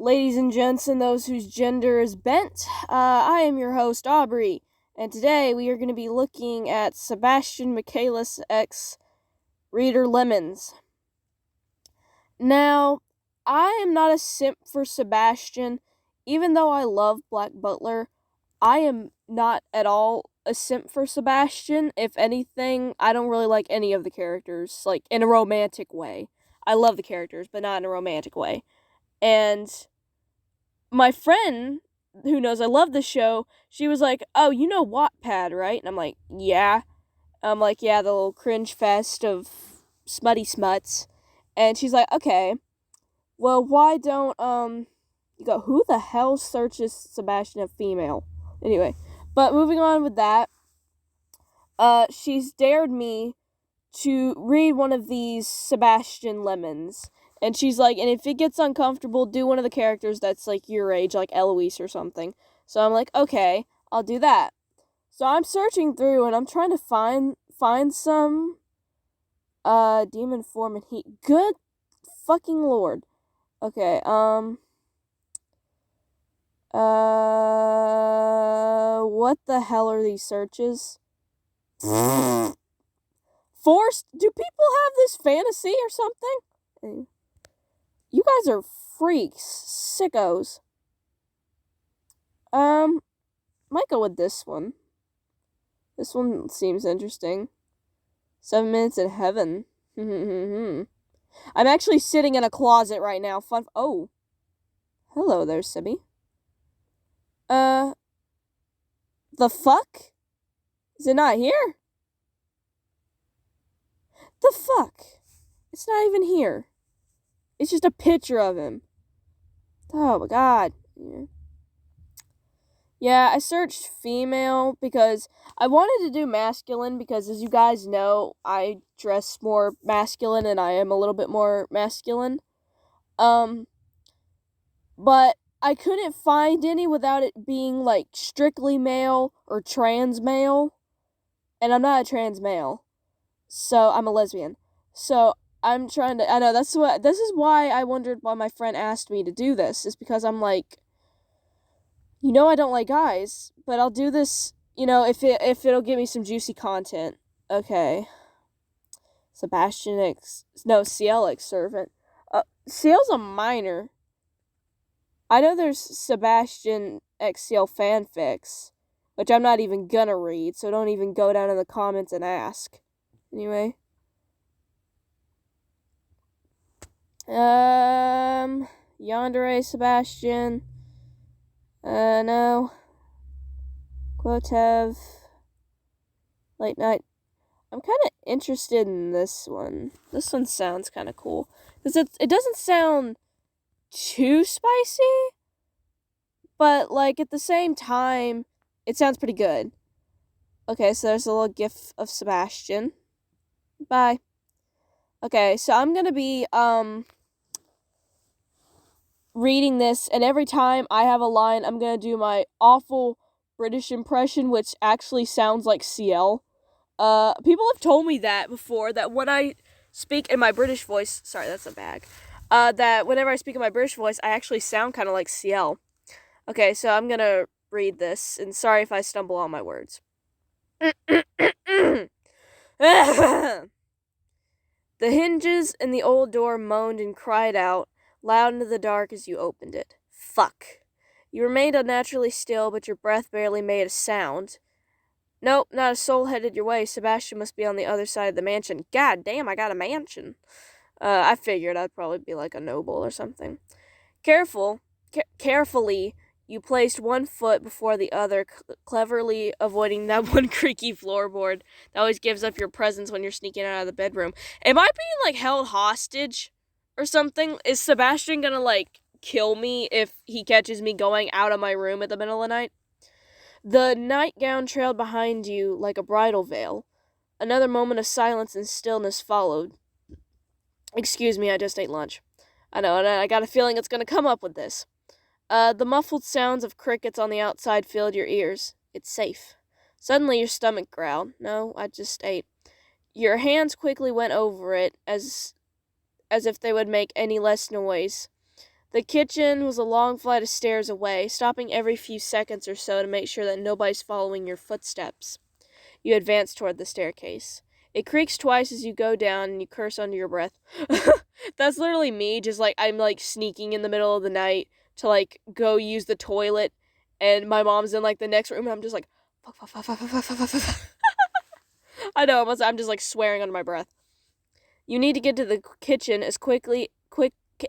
Ladies and gents, and those whose gender is bent, I am your host, Aubrey, and today we are going to be looking at Sebastian Michaelis X Reader Lemons. Now, I am not a simp for Sebastian. Even though I love Black Butler, I am not at all a simp for Sebastian. If anything, I don't really like any of the characters, like, in a romantic way. I love the characters, but not in a romantic way. And my friend, who knows I love the show, she was like, "Oh, you know Wattpad, right?" And I'm like, "Yeah." I'm like, "Yeah, the little cringe fest of smutty smuts." And she's like, "Okay, well, why don't, you go, who the hell searches Sebastian a female?" Anyway, but moving on with that, she's dared me to read one of these Sebastian Lemons. And she's like, and if it gets uncomfortable, do one of the characters that's like your age, like Eloise or something. So I'm like, okay, I'll do that. So I'm searching through and I'm trying to find some demon form and heat. Good fucking lord. Okay, what the hell are these searches? Forced? Do people have this fantasy or something? You guys are freaks. Sickos. Might go with this one. This one seems interesting. 7 minutes in heaven. I'm actually sitting in a closet right now. Fun. Oh. Hello there, Sibby. The fuck? Is it not here? The fuck? It's not even here. It's just a picture of him. Oh my god. Yeah, I searched female because I wanted to do masculine because, as you guys know, I dress more masculine and I am a little bit more masculine. But I couldn't find any without it being, like, strictly male or trans male. And I'm not a trans male. So, I'm a lesbian. So, I know, this is why I wondered why my friend asked me to do this, is because I'm like, I don't like guys, but I'll do this, if it'll give me some juicy content. Okay. CLX servant. CL's a minor. I know there's Sebastian XCL fanfics, which I'm not even gonna read, so don't even go down in the comments and ask. Anyway. Yandere Sebastian. No. Quotev. Late night. I'm kind of interested in this one. This one sounds kind of cool. Because it doesn't sound too spicy, but, like, at the same time, it sounds pretty good. Okay, so there's a little gif of Sebastian. Bye. Okay, so I'm gonna be, reading this, and every time I have a line, I'm gonna do my awful British impression, which actually sounds like CL. People have told me that before, that when I speak in my British voice, sorry, that's a bag, that whenever I speak in my British voice, I actually sound kind of like CL. Okay, so I'm gonna read this, and sorry if I stumble on my words. The hinges in the old door moaned and cried out loud into the dark as you opened it. Fuck. You remained unnaturally still, but your breath barely made a sound. Nope, not a soul headed your way. Sebastian must be on the other side of the mansion. God damn, I got a mansion. I figured I'd probably be like a noble or something. Carefully, you placed one foot before the other, cleverly avoiding that one creaky floorboard that always gives up your presence when you're sneaking out of the bedroom. Am I being, like, held hostage or something? Is Sebastian gonna, like, kill me if he catches me going out of my room at the middle of the night? The nightgown trailed behind you like a bridal veil. Another moment of silence and stillness followed. Excuse me, I just ate lunch. I know, and I got a feeling it's gonna come up with this. The muffled sounds of crickets on the outside filled your ears. It's safe. Suddenly your stomach growled. No, I just ate. Your hands quickly went over it, as if they would make any less noise. The kitchen was a long flight of stairs away, stopping every few seconds or so to make sure that nobody's following your footsteps. You advance toward the staircase. It creaks twice as you go down and you curse under your breath. That's literally me, just like I'm like sneaking in the middle of the night to like go use the toilet, and my mom's in like the next room and I'm just like fuck, fuck, fuck, fuck, fuck, fuck, fuck, fuck. I know, I'm just like swearing under my breath. You need to get to the kitchen as quick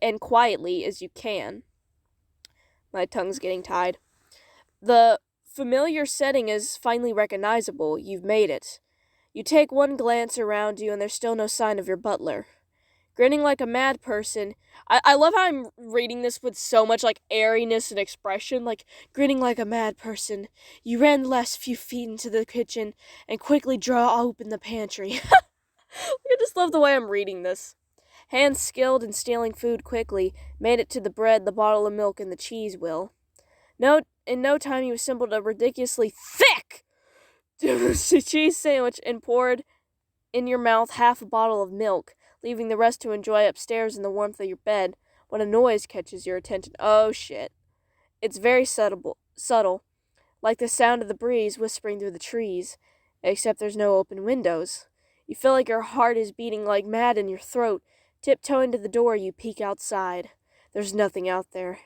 and quietly as you can. My tongue's getting tied. The familiar setting is finally recognizable. You've made it. You take one glance around you and there's still no sign of your butler. Grinning like a mad person, I love how I'm reading this with so much like airiness and expression, like grinning like a mad person. You ran the last few feet into the kitchen and quickly draw open the pantry. I just love the way I'm reading this. Hands skilled in stealing food quickly, made it to the bread, the bottle of milk, and the cheese wheel. In no time you assembled a ridiculously thick cheese sandwich and poured in your mouth half a bottle of milk, leaving the rest to enjoy upstairs in the warmth of your bed, when a noise catches your attention. Oh shit. It's very subtle, like the sound of the breeze whispering through the trees, except there's no open windows. You feel like your heart is beating like mad in your throat. Tiptoeing to the door, you peek outside. There's nothing out there.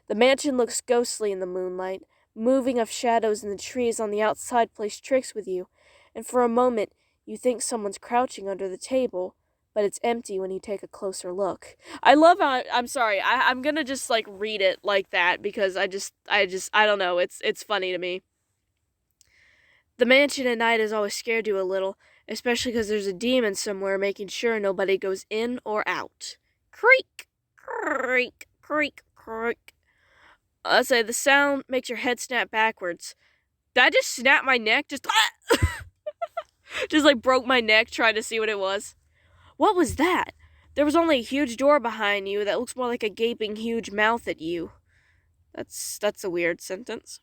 The mansion looks ghostly in the moonlight. Moving of shadows in the trees on the outside plays tricks with you, and for a moment you think someone's crouching under the table, but it's empty when you take a closer look. I love how I'm sorry. I'm gonna just like read it like that because I don't know. It's funny to me. The mansion at night has always scared you a little, especially because there's a demon somewhere making sure nobody goes in or out. Creak, creak, creak, creak. I say the sound makes your head snap backwards. Did I just snap my neck? Just like broke my neck trying to see what it was. What was that? There was only a huge door behind you that looks more like a gaping huge mouth at you. That's a weird sentence.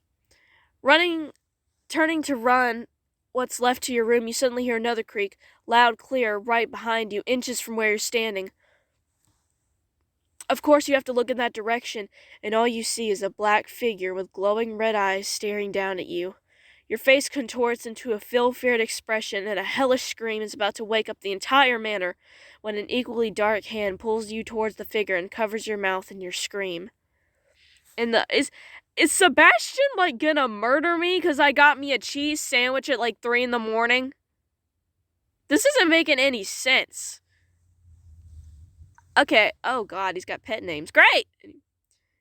Turning to run what's left to your room, you suddenly hear another creak, loud, clear, right behind you, inches from where you're standing. Of course, you have to look in that direction, and all you see is a black figure with glowing red eyes staring down at you. Your face contorts into a feared expression, and a hellish scream is about to wake up the entire manor when an equally dark hand pulls you towards the figure and covers your mouth in your scream. Is Sebastian like gonna murder me because I got me a cheese sandwich at like 3 a.m? This isn't making any sense. Okay, oh god, he's got pet names. Great!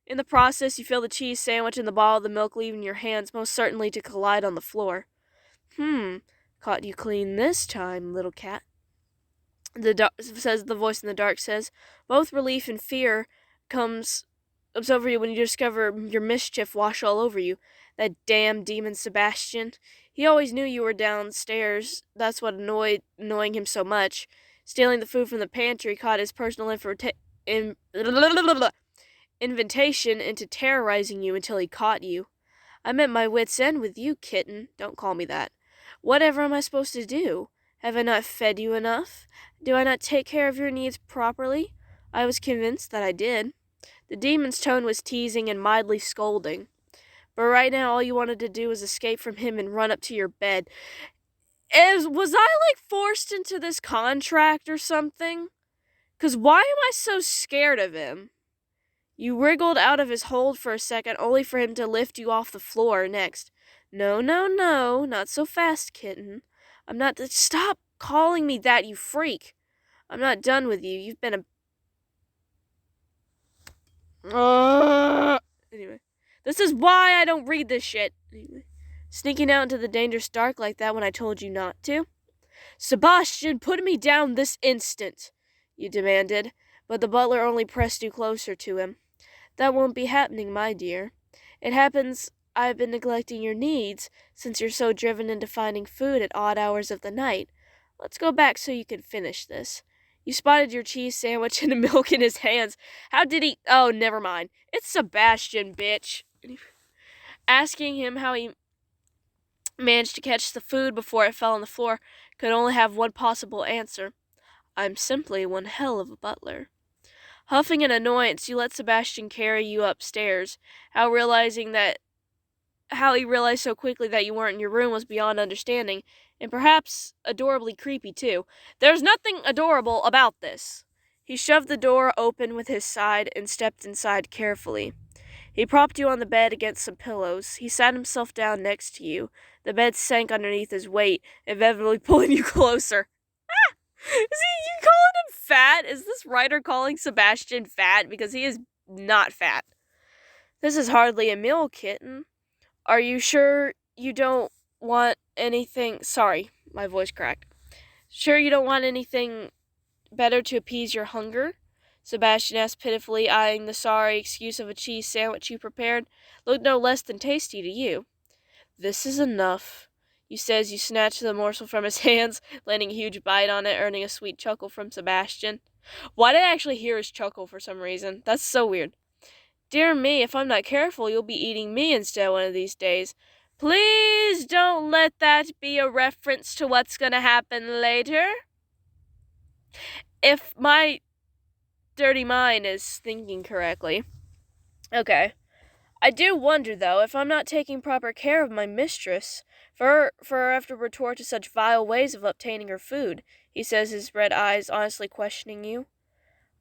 In the process, you feel the cheese sandwich and the bottle of the milk leaving your hands, most certainly to collide on the floor. Caught you clean this time, little cat. The voice in the dark says. Both relief and fear comes over you when you discover your mischief wash all over you. That damn demon Sebastian. He always knew you were downstairs. That's what annoying him so much. Stealing the food from the pantry caught his personal invitation into terrorizing you until he caught you. I'm at my wit's end with you, kitten. Don't call me that. Whatever am I supposed to do? Have I not fed you enough? Do I not take care of your needs properly? I was convinced that I did. The demon's tone was teasing and mildly scolding. But right now, all you wanted to do was escape from him and run up to your bed. Was I, like, forced into this contract or something? 'Cause why am I so scared of him? You wriggled out of his hold for a second, only for him to lift you off the floor next. No, not so fast, kitten. I'm not... Stop calling me that, you freak. I'm not done with you. You've been Anyway. This is why I don't read this shit. Anyway. Sneaking out into the dangerous dark like that when I told you not to. Sebastian, put me down this instant, you demanded, but the butler only pressed you closer to him. That won't be happening, my dear. It happens I've been neglecting your needs since you're so driven into finding food at odd hours of the night. Let's go back so you can finish this. You spotted your cheese sandwich and the milk in his hands. How did he... Oh, never mind. It's Sebastian, bitch. Asking him how he managed to catch the food before it fell on the floor could only have one possible answer. I'm simply one hell of a butler. Huffing in annoyance, you let Sebastian carry you upstairs. How he realized so quickly that you weren't in your room was beyond understanding, and perhaps adorably creepy too. There's nothing adorable about this. He shoved the door open with his side and stepped inside carefully. He propped you on the bed against some pillows. He sat himself down next to you. The bed sank underneath his weight, inevitably pulling you closer. Is he you calling him fat? Is this writer calling Sebastian fat? Because he is not fat. This is hardly a meal, kitten. Are you sure you don't want anything? Sorry, my voice cracked. Sure you don't want anything better to appease your hunger? Sebastian asked pitifully, eyeing the sorry excuse of a cheese sandwich you prepared. Looked no less than tasty to you. This is enough, you said as you snatched the morsel from his hands, landing a huge bite on it, earning a sweet chuckle from Sebastian. Why did I actually hear his chuckle for some reason? That's so weird. Dear me, if I'm not careful, you'll be eating me instead one of these days. Please don't let that be a reference to what's gonna happen later. If my dirty mind is thinking correctly. Okay. I do wonder, though, if I'm not taking proper care of my mistress, for her have to retort to such vile ways of obtaining her food, he says, his red eyes honestly questioning you.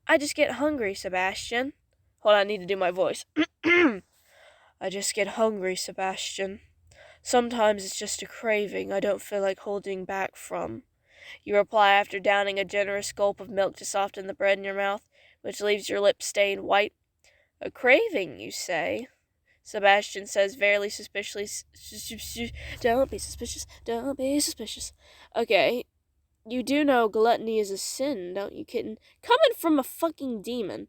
I just get hungry, Sebastian. Hold on, I need to do my voice. I just get hungry, Sebastian. Sometimes it's just a craving I don't feel like holding back from. You reply after downing a generous gulp of milk to soften the bread in your mouth, which leaves your lips stained white. A craving, you say? Sebastian says very suspiciously. Don't be suspicious. Don't be suspicious. Okay, you do know gluttony is a sin, don't you, kitten? Coming from a fucking demon.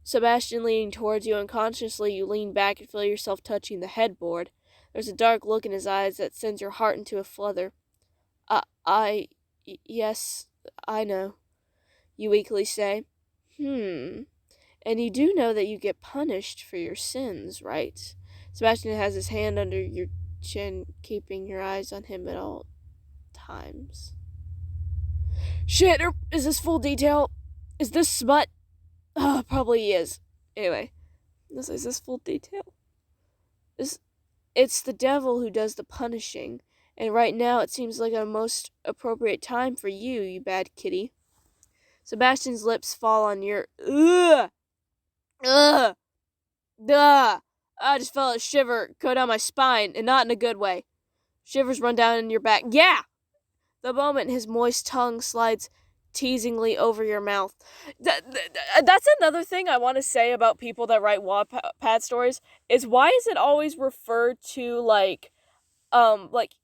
Sebastian leaning towards you, unconsciously you lean back and feel yourself touching the headboard. There's a dark look in his eyes that sends your heart into a flutter. Yes, I know, you weakly say. And you do know that you get punished for your sins, right? Sebastian has his hand under your chin, keeping your eyes on him at all times. Shit, is this full detail? Is this smut? Probably is. Anyway, is this full detail? It's the devil who does the punishing, and right now it seems like a most appropriate time for you, you bad kitty. Sebastian's lips fall on your Ugh! Duh! I just felt a shiver go down my spine, and not in a good way. Shivers run down your back. Yeah! The moment his moist tongue slides teasingly over your mouth. That's another thing I want to say about people that write Wattpad stories, is why is it always referred to like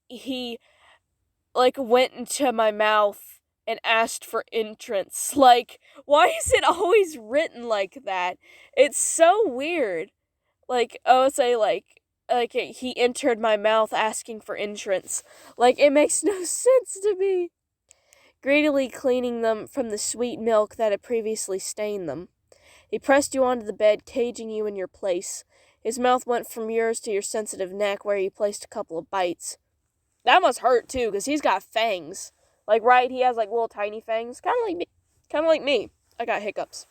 he, went into my mouth and asked for entrance. Like, why is it always written like that? It's so weird. He entered my mouth asking for entrance. Like, it makes no sense to me. Greedily cleaning them from the sweet milk that had previously stained them. He pressed you onto the bed, caging you in your place. His mouth went from yours to your sensitive neck, where he placed a couple of bites. That must hurt, too, because he's got fangs. Like, right, he has, little tiny fangs. Kind of like me. I got hiccups.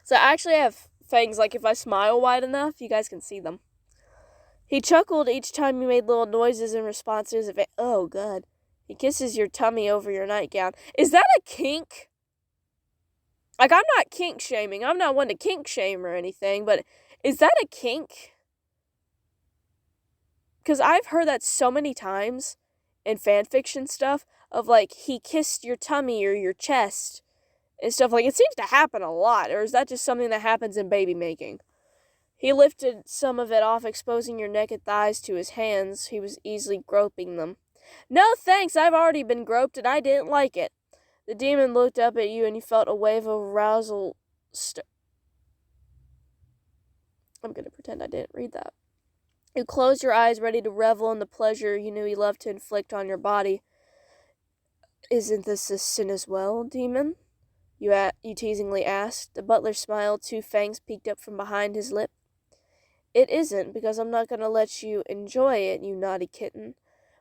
So I actually have fangs, if I smile wide enough, you guys can see them. He chuckled each time you made little noises in response to his oh, God. He kisses your tummy over your nightgown. Is that a kink? I'm not kink shaming. I'm not one to kink shame or anything, but is that a kink? Because I've heard that so many times in fanfiction stuff of, he kissed your tummy or your chest and stuff. It seems to happen a lot, or is that just something that happens in baby making? He lifted some of it off, exposing your naked thighs to his hands. He was easily groping them. No thanks, I've already been groped and I didn't like it. The demon looked up at you and you felt a wave of arousal I'm going to pretend I didn't read that. You closed your eyes, ready to revel in the pleasure you knew he loved to inflict on your body. Isn't this a sin as well, demon? You teasingly asked. The butler smiled, two fangs peeked up from behind his lip. It isn't, because I'm not going to let you enjoy it, you naughty kitten.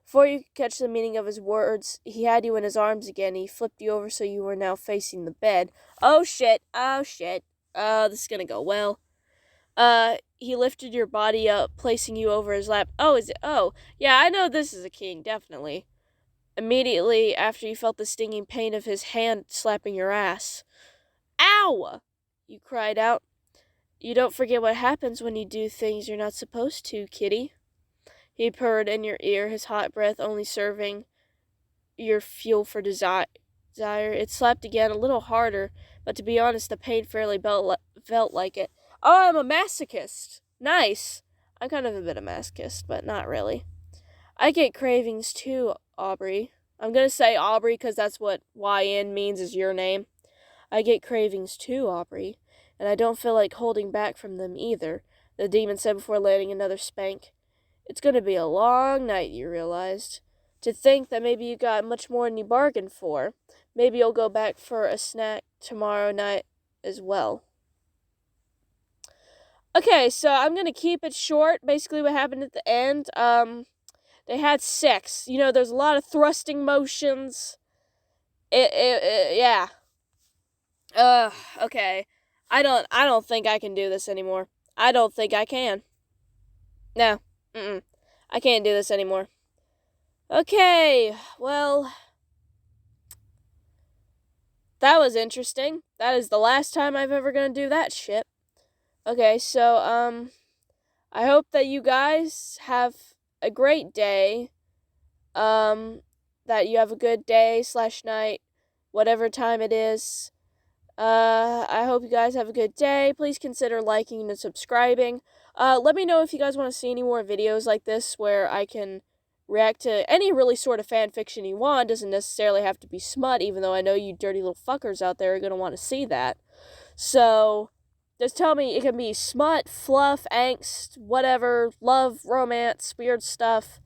Before you could catch the meaning of his words, he had you in his arms again. He flipped you over so you were now facing the bed. Oh shit, oh shit. This is gonna go well. He lifted your body up, placing you over his lap. Oh, is it? Oh, yeah, I know this is a king, definitely. Immediately after you felt the stinging pain of his hand slapping your ass. Ow! You cried out. You don't forget what happens when you do things you're not supposed to, kitty. He purred in your ear, his hot breath only serving your fuel for desire. It slapped again, a little harder, but to be honest, the pain fairly felt like it. Oh, I'm a masochist. Nice. I'm kind of a bit of a masochist, but not really. I get cravings too, Aubrey. I'm gonna say Aubrey because that's what YN means, is your name. I get cravings too, Aubrey, and I don't feel like holding back from them either, the demon said before landing another spank. It's gonna be a long night, you realized. To think that maybe you got much more than you bargained for. Maybe you'll go back for a snack tomorrow night as well. Okay, so I'm gonna keep it short. Basically what happened at the end, they had sex. You know, there's a lot of thrusting motions. Yeah. Okay. I don't think I can do this anymore. I don't think I can. No. I can't do this anymore. Okay, well, that was interesting. That is the last time I'm ever gonna do that shit. Okay, so, I hope that you guys have a great day. That you have a good day / night, whatever time it is. I hope you guys have a good day. Please consider liking and subscribing. Let me know if you guys want to see any more videos like this where I can react to any really sort of fan fiction you want. Doesn't necessarily have to be smut, even though I know you dirty little fuckers out there are going to want to see that. So, just tell me. It can be smut, fluff, angst, whatever, love, romance, weird stuff.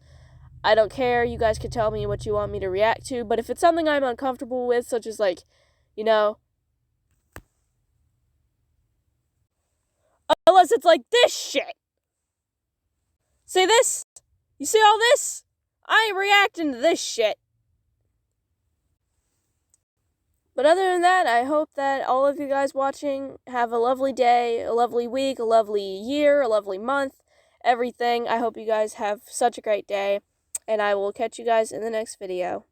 I don't care. You guys can tell me what you want me to react to. But if it's something I'm uncomfortable with, such as, like, you know, unless it's like this shit. See this? You see all this? I ain't reacting to this shit. But other than that, I hope that all of you guys watching have a lovely day, a lovely week, a lovely year, a lovely month, everything. I hope you guys have such a great day, and I will catch you guys in the next video.